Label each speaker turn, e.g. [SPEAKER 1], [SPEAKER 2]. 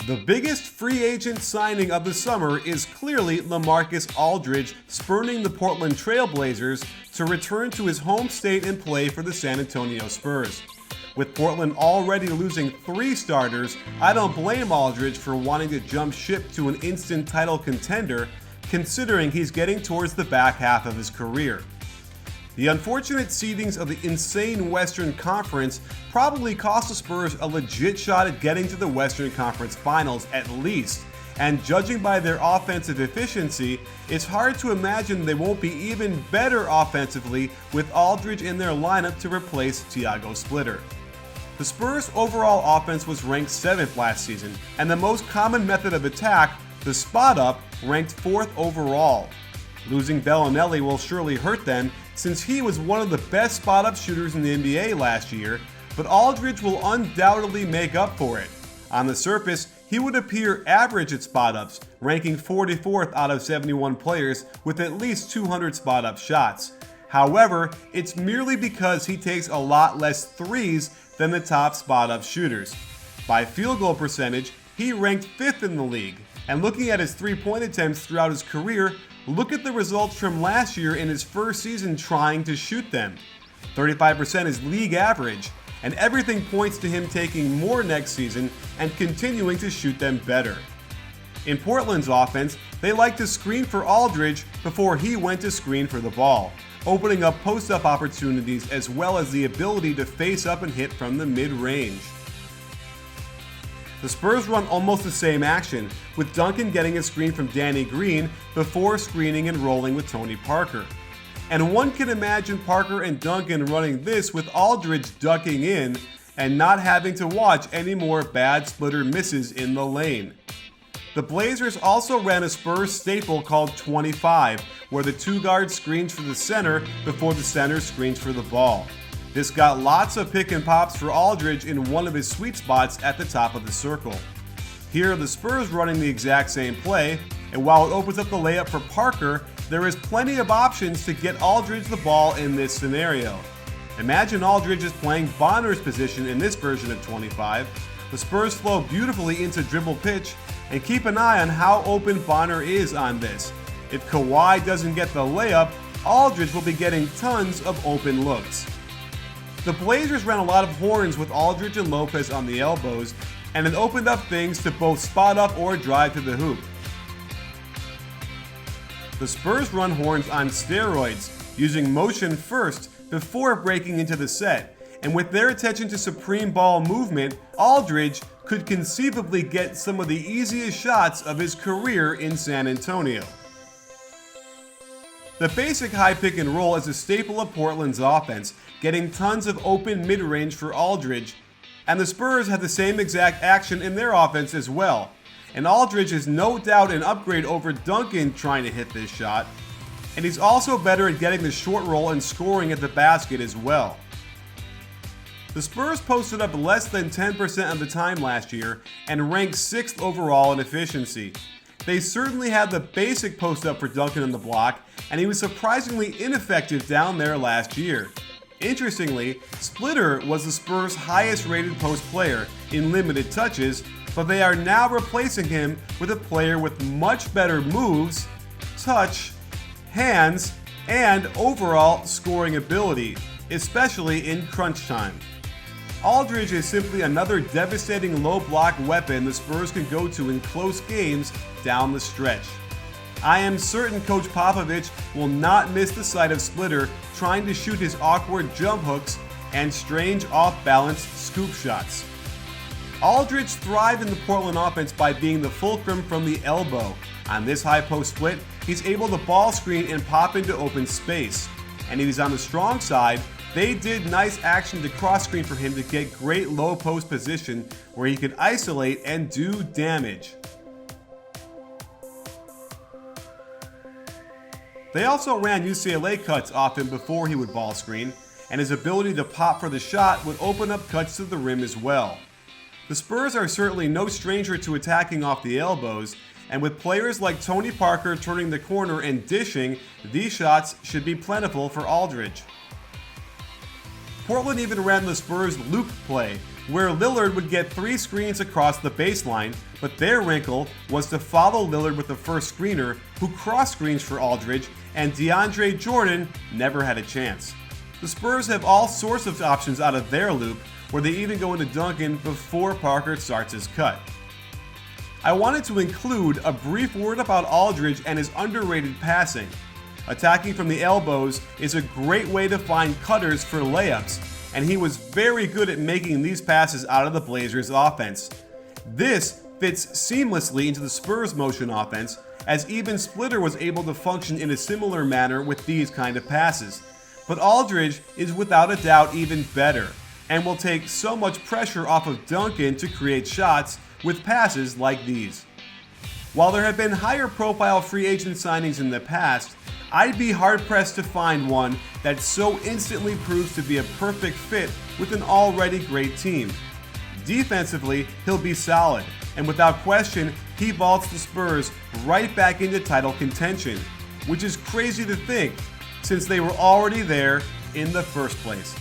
[SPEAKER 1] The biggest free agent signing of the summer is clearly LaMarcus Aldridge spurning the Portland Trail Blazers to return to his home state and play for the San Antonio Spurs. With Portland already losing 3 starters, I don't blame Aldridge for wanting to jump ship to an instant title contender, considering he's getting towards the back half of his career. The unfortunate seedings of the insane Western Conference probably cost the Spurs a legit shot at getting to the Western Conference Finals at least, and judging by their offensive efficiency, it's hard to imagine they won't be even better offensively with Aldridge in their lineup to replace Thiago Splitter. The Spurs' overall offense was ranked 7th last season, and the most common method of attack, the spot-up, ranked 4th overall. Losing Bellinelli will surely hurt them, since he was one of the best spot-up shooters in the NBA last year, but Aldridge will undoubtedly make up for it. On the surface, he would appear average at spot-ups, ranking 44th out of 71 players with at least 200 spot-up shots. However, it's merely because he takes a lot less threes than the top spot-up shooters. By field goal percentage, he ranked 5th in the league, and looking at his three-point attempts throughout his career, look at the results from last year in his first season trying to shoot them. 35% is league average, and everything points to him taking more next season and continuing to shoot them better. In Portland's offense, they like to screen for Aldridge before he went to screen for the ball, opening up post-up opportunities as well as the ability to face up and hit from the mid-range. The Spurs run almost the same action, with Duncan getting a screen from Danny Green before screening and rolling with Tony Parker. And one can imagine Parker and Duncan running this with Aldridge ducking in and not having to watch any more bad splitter misses in the lane. The Blazers also ran a Spurs staple called 25, where the 2-guard screens for the center before the center screens for the ball. This got lots of pick and pops for Aldridge in one of his sweet spots at the top of the circle. Here the Spurs running the exact same play, and while it opens up the layup for Parker, there is plenty of options to get Aldridge the ball in this scenario. Imagine Aldridge is playing Bonner's position in this version of 25. The Spurs flow beautifully into dribble pitch, and keep an eye on how open Bonner is on this. If Kawhi doesn't get the layup, Aldridge will be getting tons of open looks. The Blazers ran a lot of horns with Aldridge and Lopez on the elbows, and it opened up things to both spot up or drive to the hoop. The Spurs run horns on steroids, using motion first before breaking into the set, and with their attention to supreme ball movement, Aldridge could conceivably get some of the easiest shots of his career in San Antonio. The basic high pick and roll is a staple of Portland's offense, getting tons of open mid-range for Aldridge, and the Spurs have the same exact action in their offense as well. And Aldridge is no doubt an upgrade over Duncan trying to hit this shot, and he's also better at getting the short roll and scoring at the basket as well. The Spurs posted up less than 10% of the time last year and ranked 6th overall in efficiency. They certainly had the basic post-up for Duncan in the block, and he was surprisingly ineffective down there last year. Interestingly, Splitter was the Spurs' highest-rated post player in limited touches, but they are now replacing him with a player with much better moves, touch, hands, and overall scoring ability, especially in crunch time. Aldridge is simply another devastating low-block weapon the Spurs can go to in close games down the stretch. I am certain Coach Popovich will not miss the sight of Splitter trying to shoot his awkward jump hooks and strange off-balance scoop shots. Aldridge thrived in the Portland offense by being the fulcrum from the elbow. On this high post split, he's able to ball screen and pop into open space. And if he's on the strong side, they did nice action to cross screen for him to get great low post position where he could isolate and do damage. They also ran UCLA cuts off him before he would ball screen, and his ability to pop for the shot would open up cuts to the rim as well. The Spurs are certainly no stranger to attacking off the elbows, and with players like Tony Parker turning the corner and dishing, these shots should be plentiful for Aldridge. Portland even ran the Spurs loop play, where Lillard would get 3 screens across the baseline, but their wrinkle was to follow Lillard with the first screener, who cross screens for Aldridge, and DeAndre Jordan never had a chance. The Spurs have all sorts of options out of their loop, where they even go into Duncan before Parker starts his cut. I wanted to include a brief word about Aldridge and his underrated passing. Attacking from the elbows is a great way to find cutters for layups, and he was very good at making these passes out of the Blazers' offense. This fits seamlessly into the Spurs' motion offense, as even Splitter was able to function in a similar manner with these kind of passes. But Aldridge is without a doubt even better, and will take so much pressure off of Duncan to create shots with passes like these. While there have been higher profile free agent signings in the past, I'd be hard-pressed to find one that so instantly proves to be a perfect fit with an already great team. Defensively, he'll be solid, and without question, he vaults the Spurs right back into title contention, which is crazy to think, since they were already there in the first place.